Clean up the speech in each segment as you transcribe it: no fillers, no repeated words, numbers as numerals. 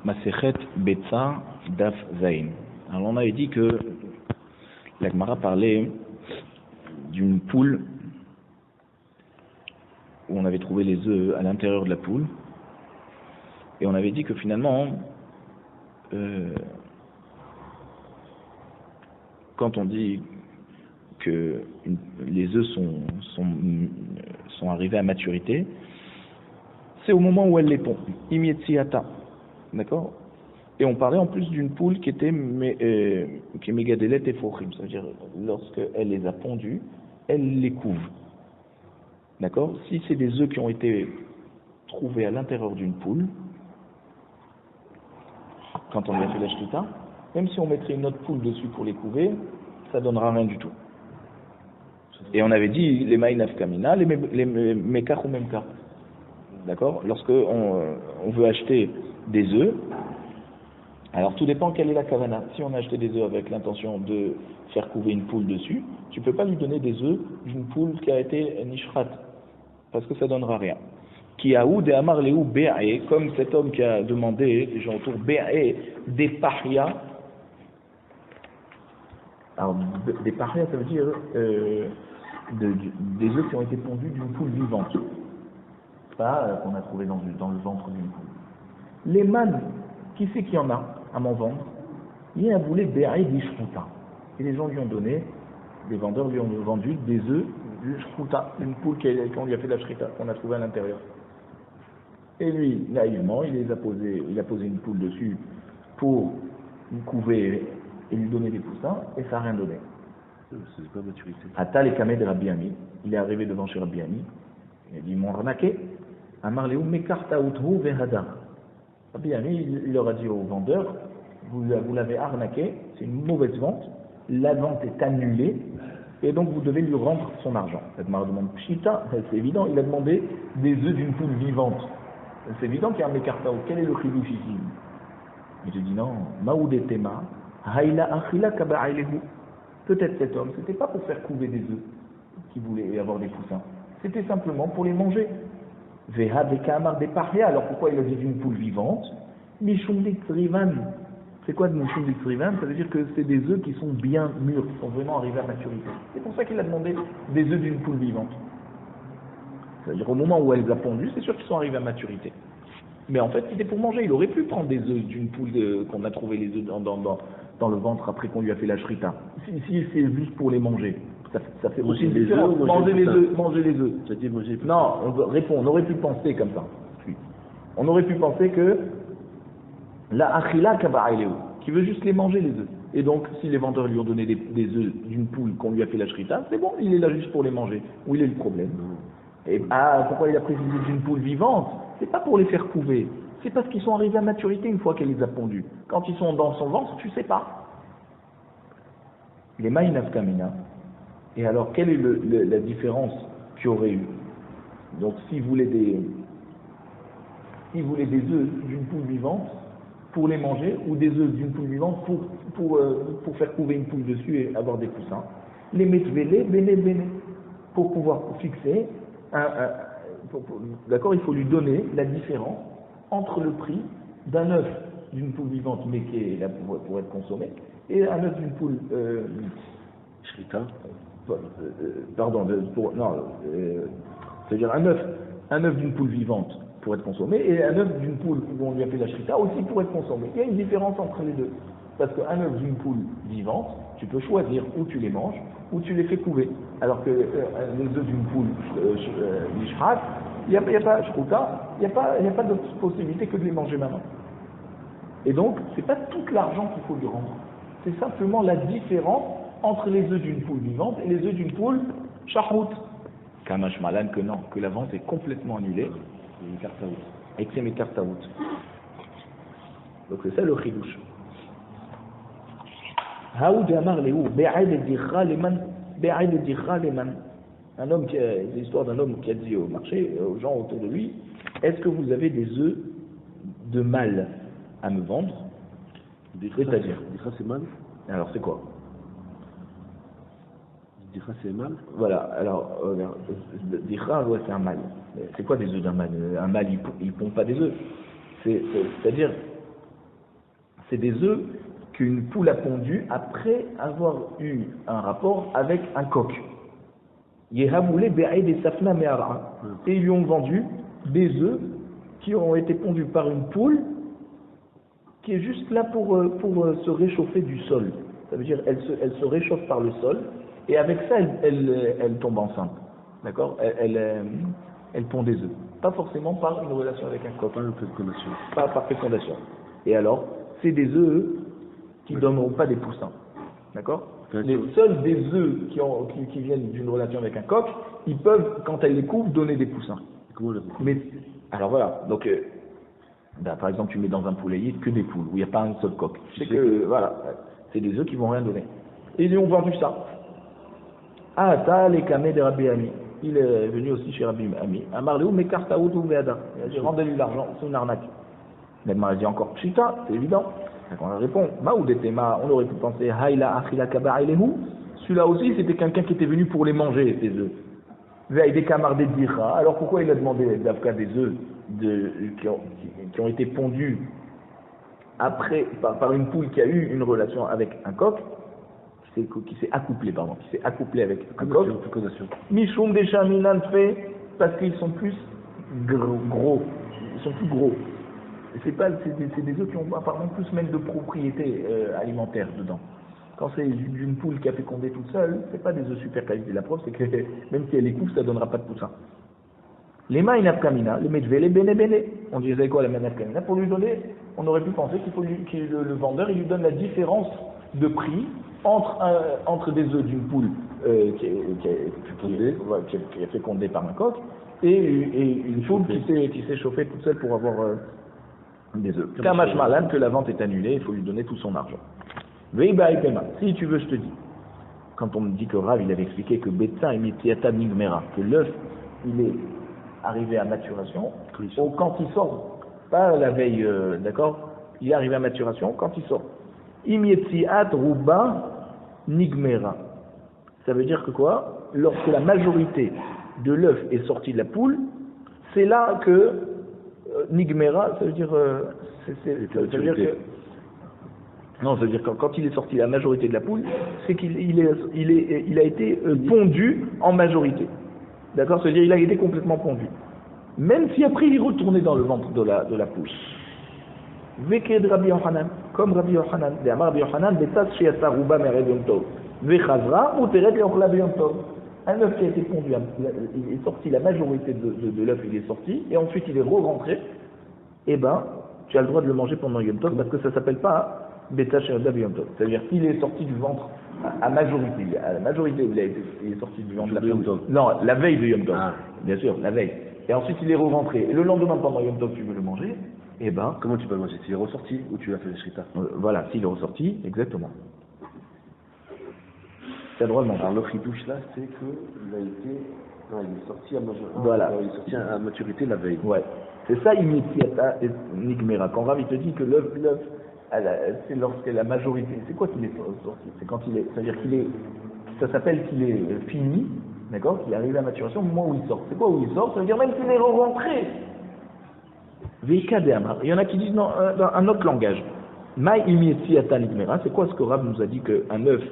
Masechet Betsa Daf Zain. Alors on avait dit que la Gemara parlait d'une poule où on avait trouvé les œufs à l'intérieur de la poule, et on avait dit que finalement quand on dit que les œufs sont arrivés à maturité, c'est au moment où elle les pond, imietsiata, d'accord? Et on parlait en plus d'une poule qui était mégadelet et fochim, c'est-à-dire lorsqu'elle les a pondus, elle les couve, d'accord? Si c'est des œufs qui ont été trouvés à l'intérieur d'une poule, quand on lui a fait la shrita, même si on mettrait une autre poule dessus pour les couver, ça donnera rien du tout. Et on avait dit les maïnaf kamina, les mekach ou memkach. D'accord? Lorsque on veut acheter des œufs, alors tout dépend quelle est la kavana. Si on a acheté des œufs avec l'intention de faire couver une poule dessus, tu ne peux pas lui donner des œufs d'une poule qui a été nishrat, parce que ça ne donnera rien. Qui a ou des amar léou béaé, comme cet homme qui a demandé, j'entoure béaé, des parias. Alors des parias, ça veut dire des œufs qui ont été pondus d'une poule vivante. Pas qu'on a trouvé dans le ventre d'une poule. Les mâles, qui c'est qu'il y en a à m'en vendre? Il y a un boulet béaé d'ishruta. Et les gens lui ont donné, les vendeurs lui ont vendu des œufs du shruta, une poule qu'on lui a fait de la shrita, qu'on a trouvé à l'intérieur. Et lui, naïvement, il a posé une poule dessus pour lui couver et lui donner des poussins, et ça n'a rien donné. C'est pas maturité. Atal et Kameh de Rabbi Ami, il est arrivé devant chez Rabbi Ami, il a dit, mon arnaqué, Amar Léou, Mekarta Outru Vehada. Rabbi Ami, il leur a dit au vendeur, vous l'avez arnaqué, c'est une mauvaise vente, la vente est annulée, et donc vous devez lui rendre son argent. Cette Mara demande, Pshita, c'est évident, il a demandé des œufs d'une poule vivante. C'est évident qu'il y a un Mekarta, quel est le chidouch ici? Il te dit non, Maoudé Tema, Haïla Achila Kaba'ailehu. Peut-être cet homme, c'était pas pour faire couver des œufs qui voulait avoir des poussins, c'était simplement pour les manger. Veha de Kamar de Paria, alors pourquoi il a dit d'une poule vivante? Mishum Litzrivan. C'est quoi de Mishum Litzrivan? Ça veut dire que c'est des œufs qui sont bien mûrs, qui sont vraiment arrivés à maturité. C'est pour ça qu'il a demandé des œufs d'une poule vivante. C'est-à-dire au moment où elle les a pondus, c'est sûr qu'ils sont arrivés à maturité. Mais en fait, c'était pour manger. Il aurait pu prendre des œufs d'une poule qu'on a trouvé les œufs dans le ventre après qu'on lui a fait la shrita. Si c'est juste pour les manger, ça fait aussi une différence. Manger les œufs. Non, on aurait pu penser comme ça. On aurait pu penser que la achila kaba'ileu, qui veut juste les manger les œufs. Et donc, si les vendeurs lui ont donné des œufs d'une poule qu'on lui a fait la shrita, c'est bon, il est là juste pour les manger. Où il est le problème? Et pourquoi il a précisé d'une poule vivante? C'est pas pour les faire couver, c'est parce qu'ils sont arrivés à maturité une fois qu'elle les a pondus. Quand ils sont dans son ventre, tu sais pas. Les maïnaf kamina. Et alors, quelle est la différence qu'il y aurait eu? Donc, s'il voulait des œufs d'une poule vivante pour les manger, ou des œufs d'une poule vivante pour faire couver une poule dessus et avoir des poussins, les metvele, bene, pour pouvoir fixer d'accord, il faut lui donner la différence entre le prix d'un œuf d'une poule vivante mais qui est là pour être consommé et un œuf d'une poule shrita. C'est-à-dire un œuf d'une poule vivante pour être consommé et un œuf d'une poule où on lui a fait la shrita aussi pour être consommé. Il y a une différence entre les deux. Parce qu'un œuf d'une poule vivante, tu peux choisir où tu les manges, ou tu les fais couver. Alors que les œufs d'une poule mishrat, il n'y a pas shruta, il n'y a pas d'autre possibilité que de les manger maintenant. Et donc, c'est pas tout l'argent qu'il faut lui rendre. C'est simplement la différence entre les œufs d'une poule vivante et les œufs d'une poule shahout. Kamash malan que non, que la vente est complètement annulée. Et que c'est mekartaout. Donc c'est ça le chidouche. Un homme c'est l'histoire d'un homme qui a dit au marché, aux gens autour de lui, est-ce que vous avez des œufs de mâle à me vendre? C'est-à-dire c'est mâle. Alors c'est quoi? C'est mâle. Voilà, alors ouais, c'est un mâle. C'est quoi des œufs d'un mâle? Un mâle il pond pas des œufs. C'est-à-dire C'est des œufs qu'une poule a pondus après avoir eu un rapport avec un coq. Yehamoulé be'aïd et safna me'ara. Et ils lui ont vendu des œufs qui ont été pondus par une poule qui est juste là pour se réchauffer du sol. Ça veut dire elle se réchauffe par le sol et avec ça elle tombe enceinte. D'accord, elle pond des œufs. Pas forcément par une relation avec un coq. Pas une fécondation. Pas par fécondation. Et alors, c'est des œufs qui ne donneront pas des poussins. D'accord? Les seuls des œufs qui viennent d'une relation avec un coq, ils peuvent, quand elles les couvrent, donner des poussins. Comment les Mais, alors voilà, donc, par exemple, tu mets dans un poulailler que des poules, où il n'y a pas un seul coq. C'est que, voilà, c'est des œufs qui vont rien donner. Et ils lui ont vendu ça. Ah, t'as les camés de Rabbi Ami. Il est venu aussi chez Rabbi Ami. Amarléou, mais Kartaout ou Veada. Il a dit, rendez-lui l'argent, c'est une arnaque. L'Edmar a dit encore Pshita, c'est évident. Donc on répond, Maoudetema, on aurait pu penser, Haïla Achila Kaba'ailehu. Celui-là aussi, c'était quelqu'un qui était venu pour les manger, ces œufs. Veille des camars des dira. Alors pourquoi il a demandé d'Afka des œufs qui ont été pondus après, par une poule qui a eu une relation avec un coq, qui s'est accouplé avec un coq. Michoum des chaminan fait parce qu'ils sont plus gros, ils sont plus gros. C'est des œufs qui ont apparemment plus même de propriété alimentaire dedans. Quand c'est d'une poule qui a fécondé toute seule, c'est pas des œufs super qualité. La preuve, c'est que même si elle les couve, ça donnera pas de poussin. Les mains inafkamina, les medvé, les bene. On disait quoi la main inafkamina? Pour lui donner, on aurait pu penser que le vendeur, il lui donne la différence de prix entre des œufs d'une poule qui est fécondée par un coq et une poule qui s'est chauffée toute seule pour avoir des œufs. Kamash malan, que la vente est annulée, il faut lui donner tout son argent. Si tu veux, je te dis. Quand on me dit que Rav, il avait expliqué que Betsa et Mitiata Nigmera, que l'œuf, il est arrivé à maturation, quand il sort, pas la veille, d'accord? Il est arrivé à maturation quand il sort. Imietsiat Ruba Nigmera. Ça veut dire que quoi? Lorsque la majorité de l'œuf est sortie de la poule, c'est là que Nigmera, ça veut dire, ça veut dire que non, ça veut dire que quand il est sorti la majorité de la poule, c'est qu'il a été pondu en majorité. D'accord? Ça veut dire qu'il a été complètement pondu. Même si après il est retourné dans le ventre de la poule. Veked Rabbi Yochanan, comme Rabbi Yochanan, de Amar Rabbi Yochanan, Betas Shiata Ruba Mered Yom Tov. Vechazra ou Teret Leochla Yom Tov. Un œuf qui a été pondu, il est sorti, la majorité de l'œuf il est sorti, et ensuite il est re-rentré, et ben, tu as le droit de le manger pendant Yom Tov, parce que ça s'appelle pas Beta Sheoda Yom Tov. C'est-à-dire qu'il est sorti du ventre à majorité. À la majorité, il est sorti du ventre de la Yom Tov. Non, la veille de Yom Tov. Ah. Bien sûr, la veille. Et ensuite il est re-rentré. Et le lendemain, pendant Yom Tov, tu veux le manger, et ben. Comment tu peux le manger? S'il est ressorti ou tu l'as fait le shrita? Voilà, s'il est ressorti, exactement. Tu as le droit de manger. Alors l'autre douche là, c'est qu'il a été. Non, il est sorti à majorité. Voilà. Il est sorti à maturité la veille. Ouais. C'est ça, Imitiata et Nigmera. Quand Rav, il te dit que l'œuf, c'est lorsque la majorité. C'est quoi qu'il est sorti? C'est quand il est. C'est-à-dire qu'il est. Ça s'appelle qu'il est fini, d'accord? Qu'il est arrivé à maturation au moment où il sort. C'est quoi où il sort? Ça veut dire même qu'il est rentré. Veikadéama. Il y en a qui disent non, dans un autre langage. Maï Imitiata Nigmera. C'est quoi ce que Rav nous a dit qu'un œuf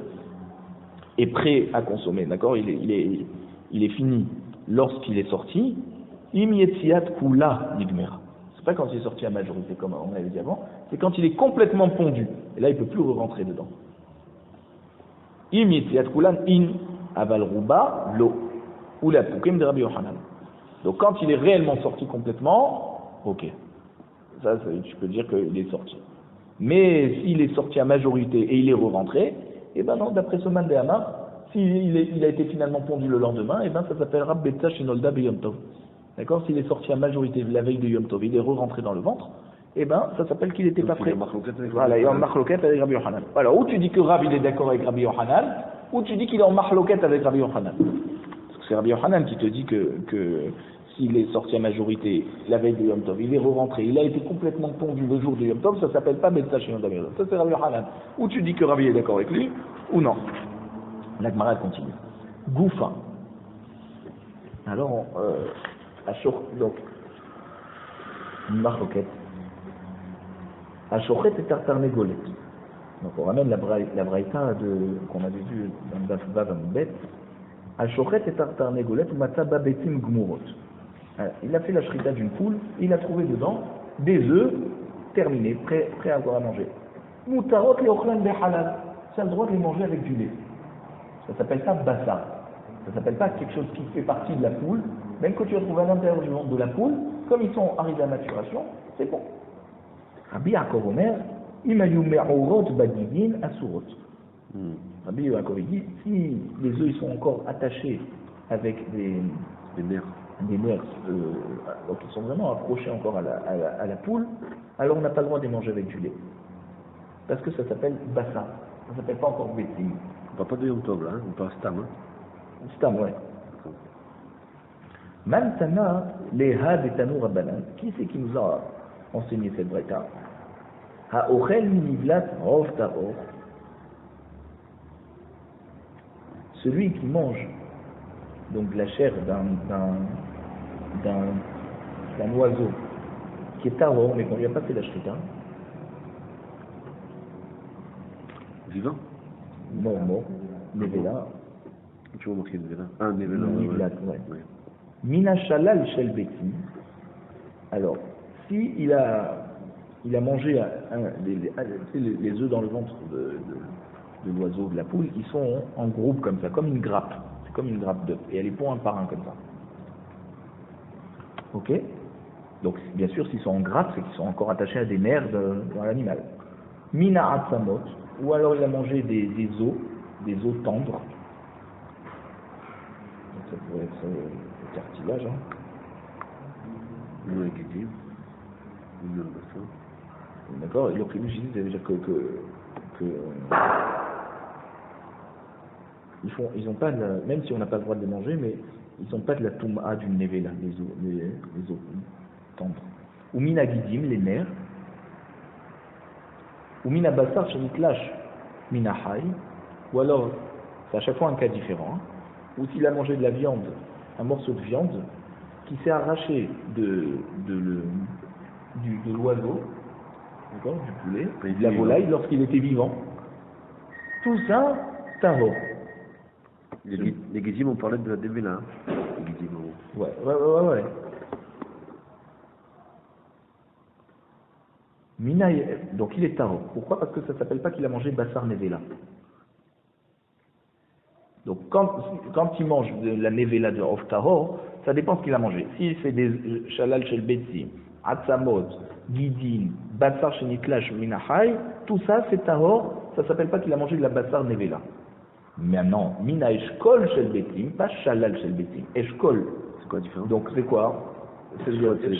est prêt à consommer, d'accord? Il est fini lorsqu'il est sorti. Imietsiat kula nigmera. C'est pas quand il est sorti à majorité comme on avait dit avant, c'est quand il est complètement pondu. Et là, il peut plus rentrer dedans. Imietsiat kula in avalruba lo ou la poukim de Rabbi Yochanan. Donc quand il est réellement sorti complètement, ok. Ça, tu peux dire qu'il est sorti. Mais s'il est sorti à majorité et il est re-rentré, et ben non, d'après ce man de Hamar, s'il a été finalement pondu le lendemain, et ben ça s'appellera Betsa Shinolda Beyom Tov. D'accord? S'il est sorti à majorité la veille de Yom Tov, il est re-rentré dans le ventre, et ben ça s'appelle qu'il n'était pas prêt. Voilà, il est en mahloket avec Rabbi Yochanan. Voilà, ou tu dis que Rav il est d'accord avec Rabbi Yochanan, ou tu dis qu'il est en mahloket avec Rabbi Yochanan. Parce que c'est Rabbi Yochanan qui te dit que s'il est sorti à majorité la veille de Yom Tov, il est re-rentré, il a été complètement pondu le jour de Yom Tov, ça s'appelle pas Betsa Shinolda Beyom Tov. Ça c'est Rabbi Yochanan. Ou tu dis que Rav est d'accord avec lui, ou non. La Gemara continue. Goufa. Alors, donc, une marloquette. Ashochet et tartarnegolet. Donc on ramène la braïta qu'on avait vue dans le Daf Vav Amud. Ashochet et tartarnegolet ou matzaba betim gmurot. Il a fait la shrita d'une poule, il a trouvé dedans des œufs terminés, prêts à avoir à manger. Mutarot leochlan behalal. C'est le droit de les manger avec du lait. Ça s'appelle pas bassa. Ça s'appelle pas quelque chose qui fait partie de la poule. Même quand tu as trouvé à l'intérieur du ventre de la poule, comme ils sont arrivés à maturation, c'est bon. Rabbi Yaakov Omer, imayu me'orot badidin asurot. Rabbi Yaakov dit, si les œufs ils sont encore attachés avec des nerfs, donc ils sont vraiment accrochés encore à la poule, alors on n'a pas le droit de les manger avec du lait. Parce que ça s'appelle bassa. Ça ne s'appelle pas encore bétim. On parle pas de Yom Tov là, on parle Stam. Stam, ouais. Mantana, les had et tanou rabbanan, qui c'est qui nous a enseigné cette braïta? Ha'ochel minivlat rov ta'or. Celui qui mange donc la chair d'un oiseau qui est tahor, mais qu'on lui a pas fait la shrita. Vivant? Mort, nevela. Tu vois marqué nevela? Ah, nevela. Minivlat, ouais. Mina shalal shel betim. Alors, si il a mangé les œufs dans le ventre de l'oiseau, de la poule, ils sont en groupe comme ça, comme une grappe. C'est comme une grappe d'œufs. Et elle est pond un par un comme ça. Ok? Donc, bien sûr, s'ils sont en grappe, c'est qu'ils sont encore attachés à des nerfs dans l'animal. Mina atsamot. Ou alors il a mangé des os tendres. Donc, ça pourrait être le cartilage. Oui, qui d'accord, et donc les musulmans, ça veut dire que ils ont pas même si on n'a pas le droit de les manger, mais ils n'ont pas de la touma d'une nevela, les os tendres. Ou mina gidim, les nerfs. Ou mina bassar sheniklash mina hay. Ou alors, c'est à chaque fois un cas différent. Ou s'il a mangé de la viande, un morceau de viande qui s'est arraché de l'oiseau, d'accord, du poulet, de la volaille lorsqu'il était vivant. Tout ça, tahor. Les guizim, on parlait de la devela. Les guizim, Ouais. Mina, donc il est tahor. Pourquoi? Parce que ça ne s'appelle pas qu'il a mangé bassar nevela. Donc quand il mange de la nevela de of tahor, ça dépend ce qu'il a mangé. Si c'est des shalal shel betim, atzamot, gidin, bassar sheniklash minahay, tout ça c'est tahor, ça ne s'appelle pas qu'il a mangé de la bassar nevela. Maintenant, mina eshkol shel betim, pas shalal shel betim. Eshkol, c'est quoi la différence? donc c'est quoi?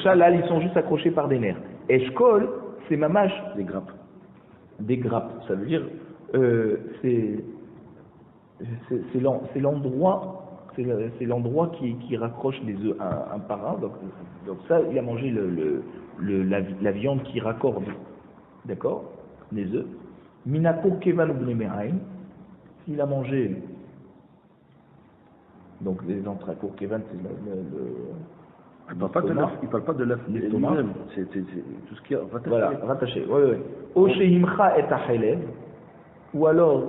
Shalal, ils sont juste accrochés par des nerfs. Eshkol, c'est mamash. Des grappes. Des grappes, ça veut dire, c'est l'endroit qui raccroche les œufs un par un. Donc ça, il a mangé la viande qui raccorde, d'accord, les œufs. Minako kevan ubnemeraim, s'il a mangé donc les entrailles kevan, c'est il ne parle pas de l'œuf lui-même, c'est tout ce qui est rattaché. Voilà, rattaché, oui. Oshehimcha et achelev, ou alors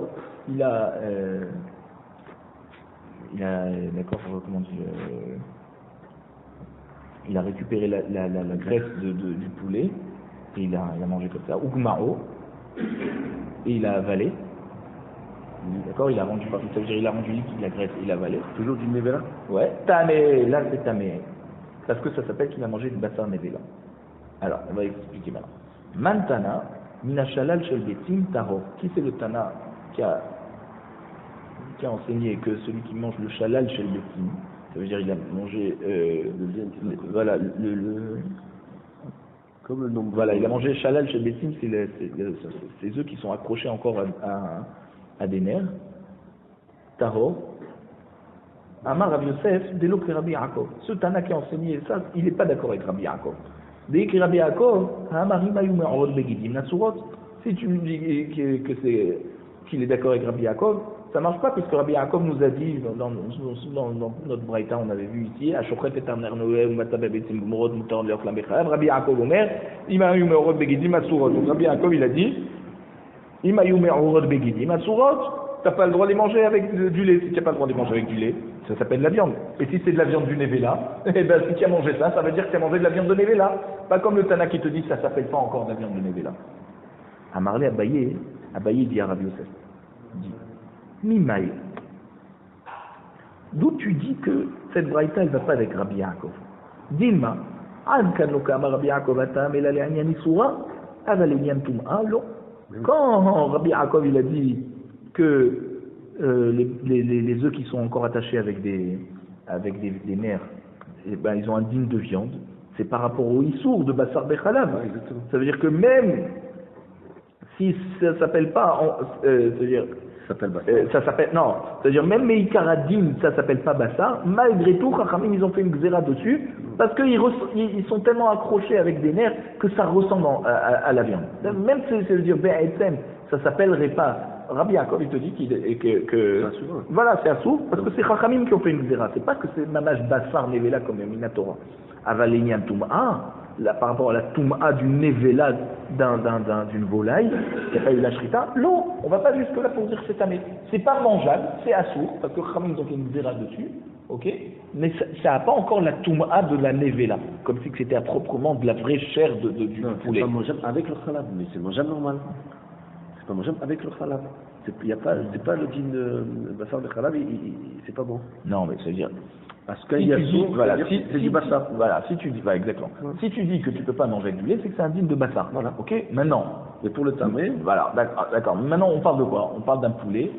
il a d'accord, comment dire, il a récupéré la graisse du poulet et il a mangé comme ça, ugmao, et il a avalé. D'accord, il a rendu partie, ça veut dire il a rendu liquide la graisse, il a avalé. Toujours du nevela? Ouais, tamé, là c'est tamé. Parce que ça s'appelle qu'il a mangé du bassar nevela. Alors, on va expliquer maintenant. Mantana, mina shalal shel betim tahor. Qui c'est le Tana qui a enseigné que celui qui mange le shalal shel betim, ça veut dire il a mangé voilà comme le nom. Voilà, il a mangé shalal shel betim, c'est ces œufs qui sont accrochés encore à des nerfs. Tahor. Amar Rav Yosef, dès que Rabbi Yaakov. Ce Tana qui a enseigné ça, il n'est pas d'accord avec Rabbi Yaakov. Dès que Rabbi Yaakov, si tu me dis qu'il est d'accord avec Rabbi Yaakov, ça marche pas, puisque Rabbi Yaakov nous a dit, dans notre braïta, on avait vu ici, Ashochet et Amner Noé, Matabé Betim Gumorot, Moutan Leof Lamechaev, Rabbi Yaakov Omer, Ima Yumeorot Begidim Atsurot. Donc Rabbi Yaakov, il a dit, Ima Yumeorot Begidim Atsurot, t'as pas le droit de les manger avec du lait. Si tu n'as pas le droit de les manger avec du lait, ça s'appelle de la viande. Et si c'est de la viande du Nevela, eh ben si tu as mangé ça, ça veut dire que tu as mangé de la viande de Nevela. Pas comme le Tana qui te dit que ça s'appelle pas encore de la viande de Nevela. Amarlé Abaye dit à Rabbi Yosef, dit, Mimaï, d'où tu dis que cette braïta elle va pas avec Rabbi Yaakov? Dilma, Rabbi Yaakov atam el ale'anyan isura, aval enyan tum'a lo. Quand Rabbi Yaakov il a dit que les œufs qui sont encore attachés avec des nerfs, eh ben, ils ont un digne de viande, c'est par rapport au issour de Bassar Bechalav. Ouais, ça veut dire que même si ça s'appelle pas, c'est-à-dire, ça s'appelle, non, c'est-à-dire même Meikaradin, ça s'appelle pas Bassar, malgré tout, Chachamim, ils ont fait une xéra dessus, parce qu'ils sont tellement accrochés avec des nerfs que ça ressemble à la viande. Même si ça veut dire Be'etzem, ça s'appellerait pas. Rabbi Yaakov, il te dit que voilà, c'est assour, parce que c'est Chachamim qui ont fait une xéra, c'est pas que c'est Mamash Bassar Nevela comme Minatora. Avalenian Tum'a, là, par rapport à la Tum'a du Nevela d'une volaille, qui n'a pas eu la Shrita, non, on va pas jusque là pour dire que c'est tamé. C'est pas mangeable, c'est assour, parce que Chachamim ont fait une xéra dessus, ok, mais ça n'a pas encore la Tum'a de la Nevela, comme si c'était à proprement de la vraie chair du poulet. C'est pas mangeable avec le khalab, mais c'est mangeable normal. C'est pas mangeable avec le khalab. C'est pas le din de Bassar de khalab, c'est pas bon. Non, mais ça veut dire. Parce qu'il y a sourd, voilà, c'est du Bassar. Voilà, si tu dis, voilà, exactement. Ouais. Si tu dis que tu peux pas manger avec du lait, c'est que c'est un din de Bassar. Voilà, ok. Maintenant. Et pour le tamé. Voilà, d'accord. Maintenant, on parle de quoi? On parle d'un poulet.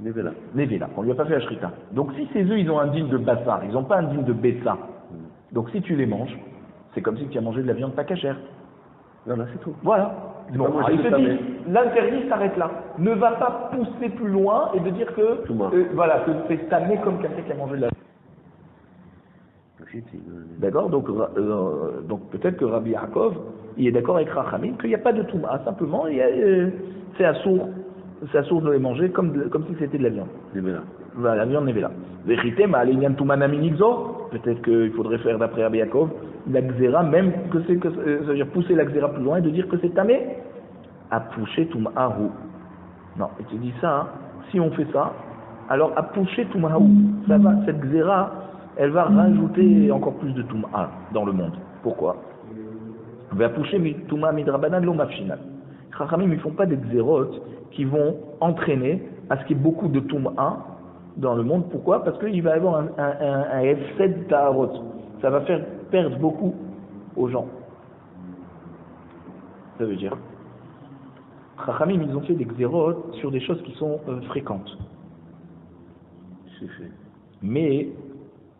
Nevela. Nevela. On lui a pas fait la shrita. Donc, si ces œufs, ils ont un din de Bassar, ils n'ont pas un din de Bessa. Donc, si tu les manges, c'est comme si tu as mangé de la viande pas cachère. Voilà, c'est tout. Voilà. Bon, il te dit, l'interdit s'arrête là. Ne va pas pousser plus loin et de dire que, voilà, que c'est tamé comme quelqu'un qui a mangé de la viande. D'accord, donc peut-être que Rabbi Yaakov, il est d'accord avec Rachamim qu'il n'y a pas de Touma, simplement c'est assour de les manger comme si c'était de la viande. Voilà, la viande Nevela. Peut-être qu'il faudrait faire d'après Rabbi Yaakov la xéra, même que ça veut dire pousser la xéra plus loin et de dire que c'est tamé à poucher Toum'ahu. Non, il te dit ça, hein, si on fait ça, alors à poucher Toum'ahu, ça va, cette xéra, elle va rajouter encore plus de Toum'a dans le monde. Pourquoi? On va pousser Toum'a midrabanan lo mafshinal. Chachamim, ils font pas des xérotes qui vont entraîner à ce qu'il y ait beaucoup de Toum'a dans le monde. Pourquoi? Parce qu'il va y avoir un F7 ta'arot. Ça va faire perdre beaucoup aux gens. Ça veut dire, Chachamim, ils ont fait des xérotes sur des choses qui sont fréquentes. C'est fait. Mais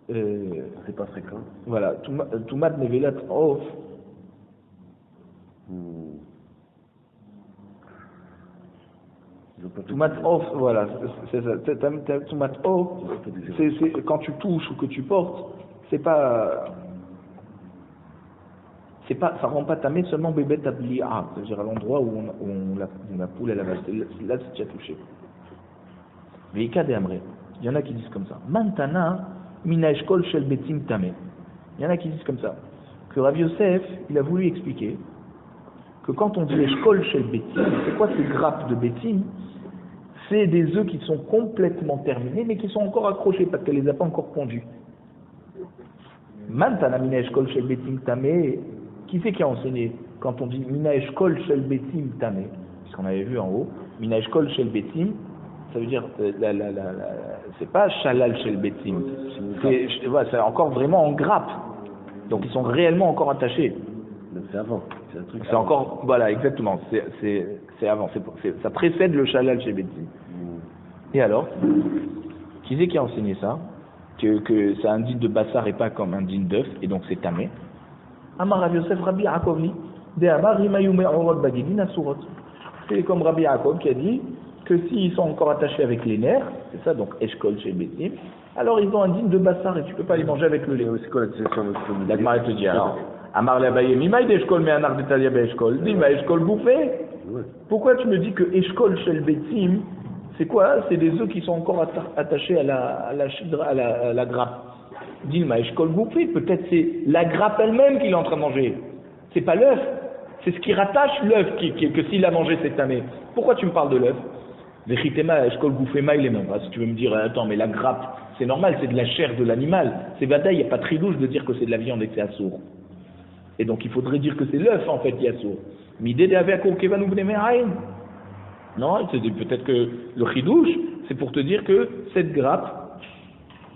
c'est pas fréquent. Voilà, Toumat Nevelat Off. Toumat Off, voilà, c'est ça. Toumat Off, c'est quand tu touches ou que tu portes, ça rend pas tamé seulement bébé tablia, c'est-à-dire à l'endroit où la poule elle a vache. Là, c'est déjà touché. Veika de Amré, il y en a qui disent comme ça. Mantana. Mina eshkol shel betim tamé. Il y en a qui disent comme ça, que Rabbi Yosef, il a voulu expliquer que quand on dit eshkol shel betim, c'est quoi ces grappes de betim? C'est des œufs qui sont complètement terminés, mais qui sont encore accrochés parce qu'elle les a pas encore pondus. Mantana mina eshkol shel betim tamé. Qui c'est qui a enseigné quand on dit mina eshkol shel betim tamé? Puisqu'on avait vu en haut, mina eshkol shel betim. Ça veut dire, c'est pas Shalal chez le Betim, c'est encore vraiment en grappe. Donc ils sont réellement encore attachés. C'est avant. C'est encore, voilà, exactement. C'est avant. Ça précède le Shalal chez le Betim. Et alors, qui c'est qui a enseigné ça? Que c'est un din de Bassar et pas comme un din d'œuf, et donc c'est tamé. Amar Rav Yosef Rabbi Yaakovli, de Amar Rimayume Orod Bagidin Asurot. C'est comme Rabbi Yaakov qui a dit que s'ils sont encore attachés avec les nerfs, c'est ça, donc Eshkol chez Betim, alors ils ont un din de Bassar et tu peux pas les manger avec le lait. C'est quoi la distinction? La Gemara te dit alors, Amar Labaye, Mimaï d'Eshkol, mais Anar d'Etalia Eshkol, Dima Eshkol bouffé. Pourquoi tu me dis que Eshkol chez Betim, C'est quoi? C'est des œufs qui sont encore attachés à la grappe. Dilma Eshkol Gouffé, peut-être c'est la grappe elle-même qu'il est en train de manger. C'est pas l'œuf. C'est ce qui rattache l'œuf que s'il a mangé cette année. Pourquoi tu me parles de l'œuf? Vechitema Eshkol Gouffé Maïlema. Si tu veux me dire, attends, mais la grappe, c'est normal, c'est de la chair de l'animal. C'est bataille, il n'y a pas de tridouche de dire que c'est de la viande et que c'est assourd. Et donc il faudrait dire que c'est l'œuf en fait qui est assourd. Midé avec Kevan ou non, peut-être que le chidouche, c'est pour te dire que cette grappe,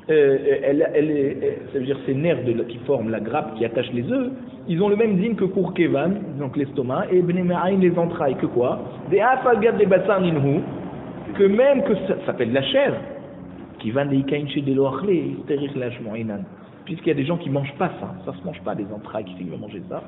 ça veut dire ces nerfs qui forment la grappe qui attache les œufs, ils ont le même digne que Kourkevan, donc l'estomac, et Bneme'aïn les entrailles, que quoi? Des afalgat des bassins ninhu, que même que ça s'appelle de la chair, qui va des ikainché des loachlé, puisqu'il y a des gens qui ne mangent pas ça se mange pas des entrailles qui vont manger ça.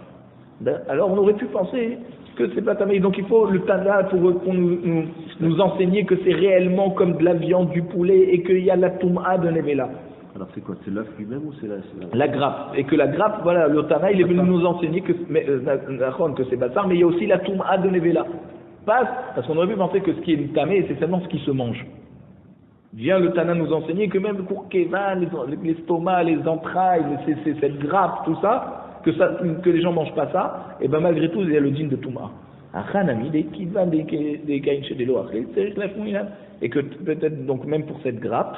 Alors on aurait pu penser que c'est pas tamé. Donc il faut le Tana pour nous enseigner que c'est réellement comme de la viande, du poulet et qu'il y a la toum'a de Nevela. Alors c'est quoi? C'est l'œuf lui-même ou c'est la grappe? Et que la grappe, voilà, le Tana il est venu nous enseigner que c'est Bassar, mais il y a aussi la toum'a de Nevela. Parce qu'on aurait pu penser que ce qui est tamé, c'est seulement ce qui se mange. Vient le Tana nous enseigner que même pour Kevan, l'estomac, les entrailles, cette grappe, tout ça, que les gens ne mangent pas ça, et bien malgré tout, il y a le dîne de Touma. Et que peut-être, donc même pour cette grappe,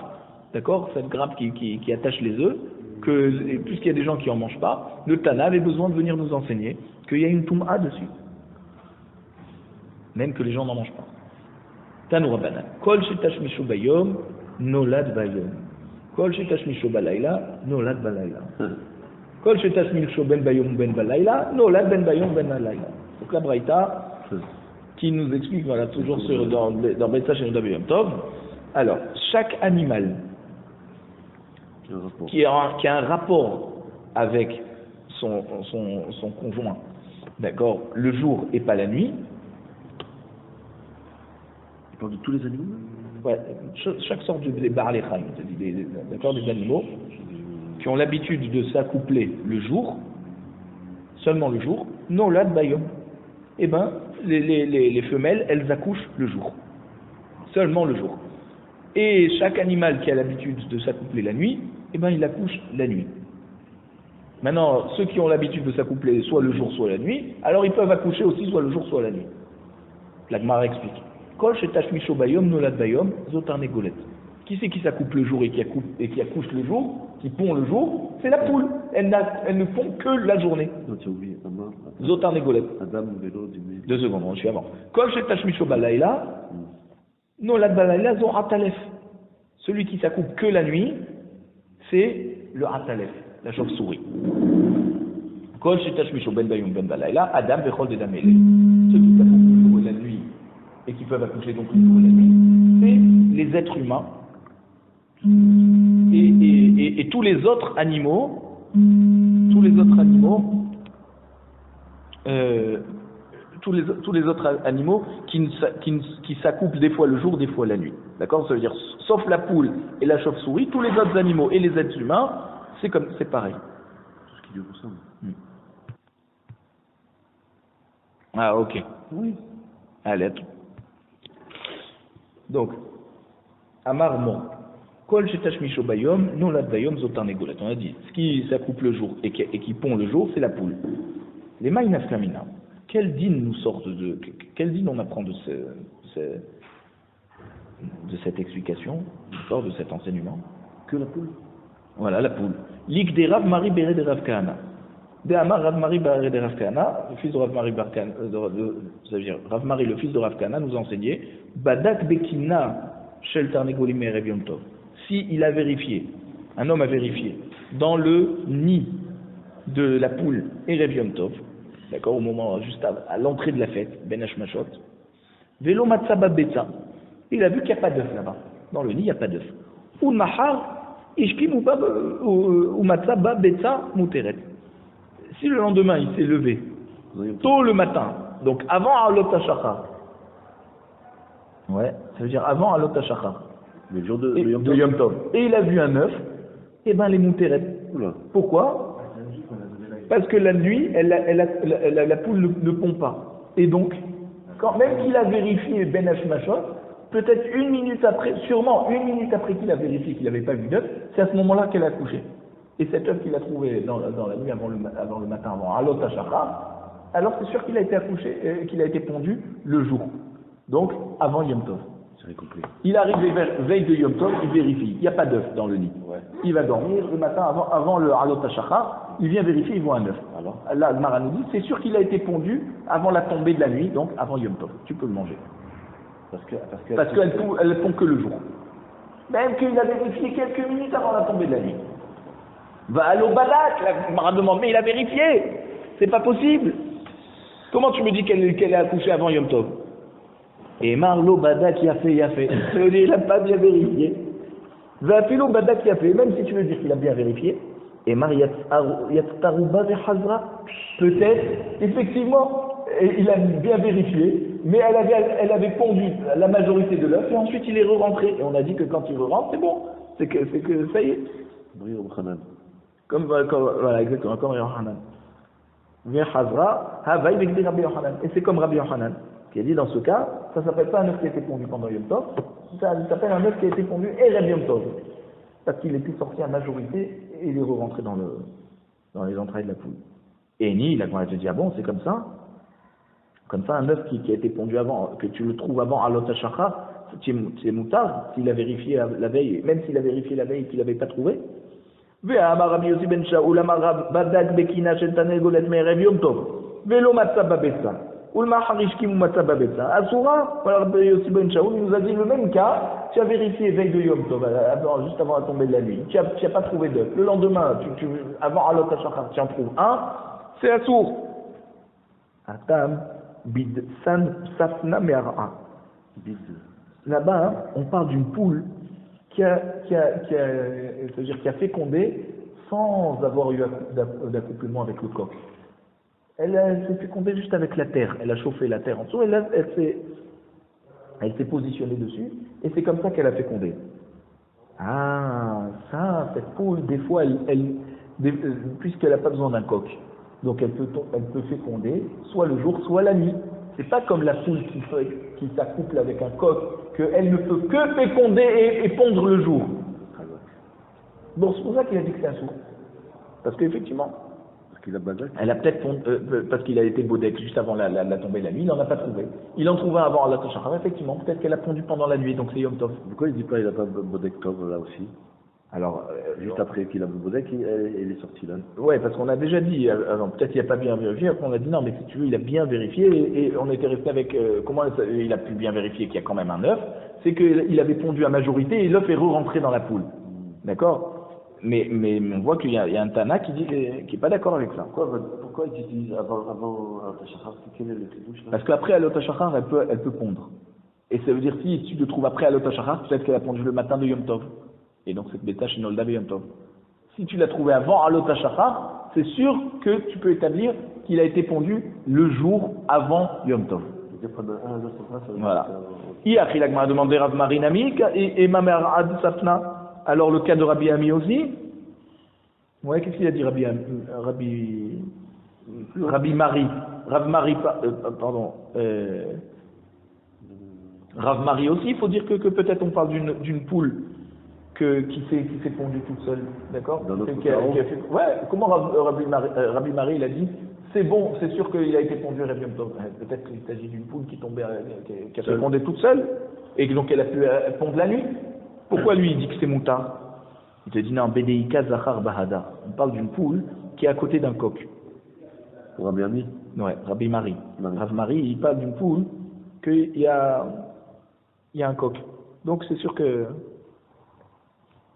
d'accord, cette grappe qui attache les œufs, que puisqu'il y a des gens qui n'en mangent pas, le Tana avait besoin de venir nous enseigner qu'il y a une Touma dessus. Même que les gens n'en mangent pas. Tanou Rabbanan. Kol shetash mishu bayom, nolad bayom. Kol shetash mishu balayla, nolad balayla. Kol shetash mishu ben bayom ben balayla, nolad ben bayom ben balayla. Donc la Braïta, qui nous explique, voilà, toujours dans Braïta chez Noda Beyom Tov, alors, chaque animal qui a un rapport avec son conjoint, d'accord, le jour et pas la nuit. Tu parles de tous les animaux? Ouais, chaque sorte des barléchaim, d'accord, des animaux qui ont l'habitude de s'accoupler le jour, seulement le jour, non là de bayom. Eh ben, les femelles, elles accouchent le jour, seulement le jour. Et chaque animal qui a l'habitude de s'accoupler la nuit, eh ben, il accouche la nuit. Maintenant, ceux qui ont l'habitude de s'accoupler soit le jour, soit la nuit, alors ils peuvent accoucher aussi soit le jour, soit la nuit. La Gemara explique. Kol shetash misho bayom nolad bayom zotar negolet. Qui c'est qui s'accouple le jour et qui accouche le jour, qui pond le jour? C'est la poule. Elle ne pond que la journée. Non, tu as oublié. Zotar negolet. Adam, vélo, du 2 secondes, je suis avant. Kol shetash misho balayla nolad balayla zo atalef. Celui qui s'accouple que la nuit, c'est le atalef, la chauve-souris. Kol shetash misho ben bayom ben balayla Adam vechol de damele. Ceux qui s'accouplent le jour et la nuit et qui peuvent accoucher donc le jour et la nuit, c'est les êtres humains et tous les autres animaux, tous les autres animaux qui s'accouplent des fois le jour, des fois la nuit. D'accord? Ça veut dire, sauf la poule et la chauve-souris, tous les autres animaux et les êtres humains, c'est pareil. Tout ce qui lui ressemble. Ah, ok. Oui. Allez, donc, Amar Mon, Kol shetash misho bayom, nolad bayom zotar negolet. On a dit, ce qui s'accouple le jour et qui pond le jour, c'est la poule. Les maïnas kamina, quel dîne nous sort quel dîne on apprend de cette explication, de cet enseignement? Que la poule. Voilà, la poule. Lik de Rav Mari Bere de Rav Kahana. De Amar Rav Mari Bere de Rav Kahana, le fils de Rav Mari c'est-à-dire Rav Mari, le fils de Rav Kahana, nous a enseigné Badak Bekina Shel Tarnegolim Erev Yom Tov. Si il a vérifié, un homme a vérifié, dans le nid de la poule Erev Yom Tov, d'accord, au moment, juste à l'entrée de la fête, Ben Hashmashot, Velo Matzaba Betza, il a vu qu'il n'y a pas d'œuf là-bas. Dans le nid, il n'y a pas d'œuf. Ou Mahar, Ishkim ou Matzaba Betza Muteret. Si le lendemain il s'est levé, tôt le matin, donc avant Alot HaShachar, ouais, ça veut dire avant Alot HaShachar, le jour de Yom Tov, et il a vu un œuf, et ben les Muteret. Pourquoi? Parce que la nuit, la poule ne pond pas. Et donc, même qu'il a vérifié Ben Hashmashot, peut-être 1 minute après, sûrement 1 minute après qu'il a vérifié qu'il n'avait pas vu d'œuf, c'est à ce moment-là qu'elle a accouché. Et cet œuf qu'il a trouvé dans la nuit avant le matin, avant Alot HaShachar, alors c'est sûr qu'il a été accouché, qu'il a été pondu le jour. Donc, avant Yom Tov. J'avais compris. Il arrive veille de Yom Tov, il vérifie. Il n'y a pas d'œuf dans le nid. Ouais. Il va dormir le matin avant le Alot HaShachar, il vient vérifier, il voit un œuf. Alors là, le Mara nous dit, c'est sûr qu'il a été pondu avant la tombée de la nuit, donc avant Yom Tov. Tu peux le manger. Parce qu'elle pond que le jour. Même qu'il a vérifié quelques minutes avant la tombée de la nuit. Va à l'Obadak, la Mara demande, mais il a vérifié. C'est pas possible. Comment tu me dis qu'elle a accouché avant Yom Tov? Et Marlo Badak y a fait. Ça veut dire qu'il n'a pas bien vérifié. Va Philo Badak y a fait, même si tu veux dire qu'il a bien vérifié. Et Mariat Tarouba Hazra, peut-être, effectivement, il a bien vérifié, mais elle avait pondu la majorité de l'œuf et ensuite il est re-rentré. Et on a dit que quand il re-rentre, c'est bon. C'est que ça y est. Voilà, exactement, comme Yohanan. Et c'est comme Rabbi Yohanan qui a dit dans ce cas, ça ne s'appelle pas un œuf qui a été pondu pendant Yom Tov, ça s'appelle un œuf qui a été pondu et Yom Tov. Parce qu'il était sorti à majorité et il est rentré dans les entrailles de la poule. Et Ni, la Gemara te dit, ah bon, c'est comme ça? Comme ça, un œuf qui a été pondu avant, que tu le trouves avant Alot HaShachar, c'est moutard, s'il a vérifié la veille, même s'il a vérifié la veille et qu'il n'avait pas trouvé. ואמר רבי יוסי בן שאול אמר רב בדק בקינה של תרנגולת מערב יום טוב ולא מצא בביצה ולמחר השכים ומצא בביצה אסורה. Rabbi Yossi ben Shaul nous a dit le même cas. Tu as vérifié veille de Yom Tov, juste avant la tombée de la nuit, tu n'as pas trouvé d'œuf. Le lendemain, avant Alot HaShachar, tu en trouves un, c'est assour. Atam bid san safna me'ara. Là-bas, on parle d'une poule qui a fécondé sans avoir eu d'accouplement avec le coq. Elle s'est fécondée juste avec la terre. Elle a chauffé la terre en dessous, elle s'est positionnée dessus, et c'est comme ça qu'elle a fécondé. Ah, ça, cette poule, des fois, puisqu'elle n'a pas besoin d'un coq, donc elle peut féconder soit le jour, soit la nuit. C'est pas comme la poule qui s'accouple avec un coq, qu'elle ne peut que féconder et pondre le jour. Bon, c'est pour ça qu'il a dit que c'est un sourd. Parce qu'effectivement, elle a peut-être parce qu'il a été bodek juste avant la tombée de la nuit, il n'en a pas trouvé. Il en trouva avant Alot HaShachar, effectivement, peut-être qu'elle a pondu pendant la nuit, donc c'est Yom Tov. Pourquoi il ne dit pas qu'il n'a pas bodek Tov là aussi? Alors, juste après qu'il a bodek, il est sorti là. Ouais, parce qu'on a déjà dit, avant, peut-être qu'il n'a pas bien vérifié, après on a dit non, mais si tu veux, il a bien vérifié, et on était resté avec, comment il a pu bien vérifier qu'il y a quand même un œuf, c'est qu'il avait pondu à majorité et l'œuf est re-rentré dans la poule. D'accord? Mais on voit qu'il y a un Tana qui dit qui n'est pas d'accord avec ça. Pourquoi il utilise avant Alot HaShachar? Quel est le douche là? Parce qu'après Alot HaShachar, elle peut pondre. Et ça veut dire si tu le trouves après Alot HaShachar, peut-être qu'elle a pondu le matin de Yom Tov. Et donc cette bêta chez Nolda Yom Tov. Si tu l'as trouvé avant Alot HaShachar, c'est sûr que tu peux établir qu'il a été pondu le jour avant Yom Tov. Voilà. Hier, il a demandé Rav Marinami et ma mère Ad Safna. Alors le cas de Rabbi Ami aussi. Ouais, qu'est-ce qu'il a dit Rabbi Mari. Rav Mari, pardon. Rav Mari aussi, il faut dire que peut-être on parle d'une poule qui s'est pondue toute seule, d'accord? Ouais, comment Rabbi Mari il a dit c'est bon, c'est sûr qu'il a été pondu à Yom Tov. Peut-être qu'il s'agit d'une poule qui tombait, qui a fécondé toute seule, et donc elle a pu pondre la nuit. Pourquoi lui il dit que c'est moutard? Il te dit non, Bedeika Zachar Bahada. On parle d'une poule qui est à côté d'un coq. Rabbi Ami? Ouais, Rabbi Mari. Rav Mari, il parle d'une poule qu'il y a un coq. Donc c'est sûr que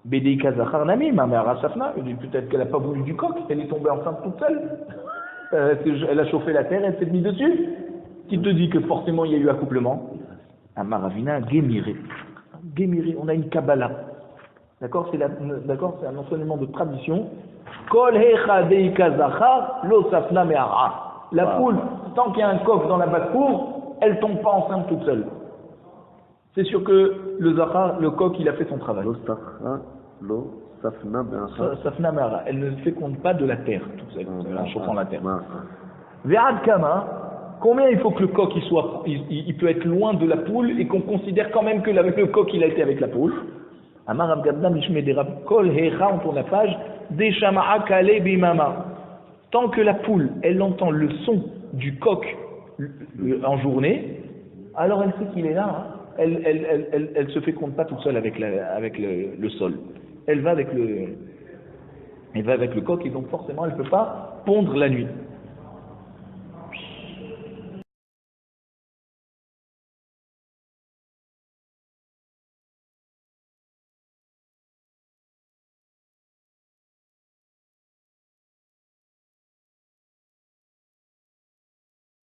Bedeika Zachar Nami, ma mère Asafna, il dit peut-être qu'elle n'a pas voulu du coq, elle est tombée enceinte toute seule. Elle a chauffé la terre, elle s'est mise dessus. Qui te dit que forcément il y a eu accouplement? Amaravina Gemiré. Gemiré, on a une Kabbalah. D'accord, c'est un enseignement de tradition. Kol hecha deika zachar lo safna me'ara. La poule, tant qu'il y a un coq dans la basse-cour, elle tombe pas enceinte toute seule. C'est sûr que le zachar, le coq, il a fait son travail. Lo safna me'ara. Safna me'ara. Elle ne féconde pas de la terre toute seule, en chauffant la terre. Ve'ad kama, combien il faut que le coq il peut être loin de la poule et qu'on considère quand même que le coq il a été avec la poule. Amar Rav Gabda Mishme de Rav Kol Hecha, on tourne la page, Deshama'a Kale Bimama. Tant que la poule, elle entend le son du coq en journée, alors elle sait qu'il est là. Hein. Elle se féconde pas toute seule avec le sol. Elle va avec le coq et donc forcément elle ne peut pas pondre la nuit.